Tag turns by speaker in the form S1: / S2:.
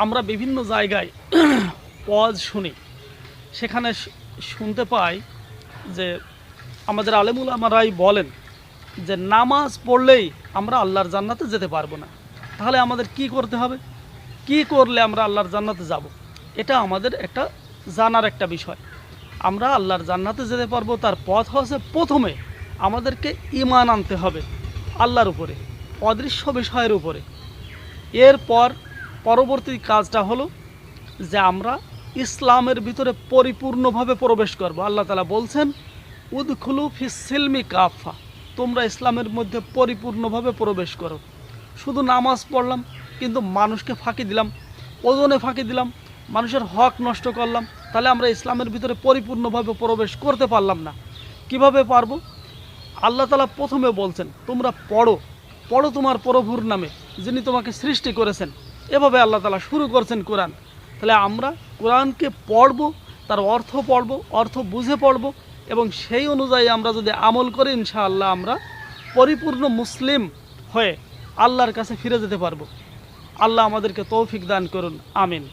S1: আমরা বিভিন্ন জায়গায় ওয়াজ শুনি, সেখানে শুনতে পাই যে আমাদের আলেম উলামারাই বলেন যে নামাজ পড়লেই আমরা আল্লাহর জান্নাতে যেতে পারবো না। তাহলে আমাদের কি করতে হবে, কি করলে আমরা আল্লাহর জান্নাতে যাব? এটা আমাদের একটা জানার একটা বিষয়। আমরা আল্লাহর জান্নাতে যেতে পারবো তার পথ হচ্ছে প্রথমে আমাদেরকে ঈমান আনতে হবে আল্লাহর উপরে, অদৃশ্য বিষয়ের উপরে। এরপর পরবর্তী কাজটা হলো যে আমরা ইসলামের ভিতরে পরিপূর্ণভাবে প্রবেশ করব। আল্লাহ তাআলা বলছেন উদখুলু ফিস সিলমি কাফা, তোমরা ইসলামের মধ্যে পরিপূর্ণভাবে প্রবেশ করো। শুধু নামাজ পড়লাম কিন্তু মানুষকে ফাঁকি দিলাম, ওজনে ফাঁকি দিলাম, মানুষের হক নষ্ট করলাম, তাহলে আমরা ইসলামের ভিতরে পরিপূর্ণভাবে প্রবেশ করতে পারলাম না। কিভাবে পারবো? আল্লাহ তাআলা প্রথমে বলছেন তোমরা পড়ো, পড়ো তোমার প্রভুর নামে যিনি তোমাকে সৃষ্টি করেছেন। এভাবে আল্লাহ তাআলা শুরু করছেন কোরআন। তাহলে আমরা কোরআনকে পড়ব, তার অর্থ পড়ব, অর্থ বুঝে পড়ব, এবং সেই অনুযায়ী আমরা যদি আমল করি ইনশাআল্লাহ আমরা পরিপূর্ণ মুসলিম হয়ে আল্লাহর কাছে ফিরে যেতে পারবো। আল্লাহ আমাদেরকে তৌফিক দান করুন, আমিন।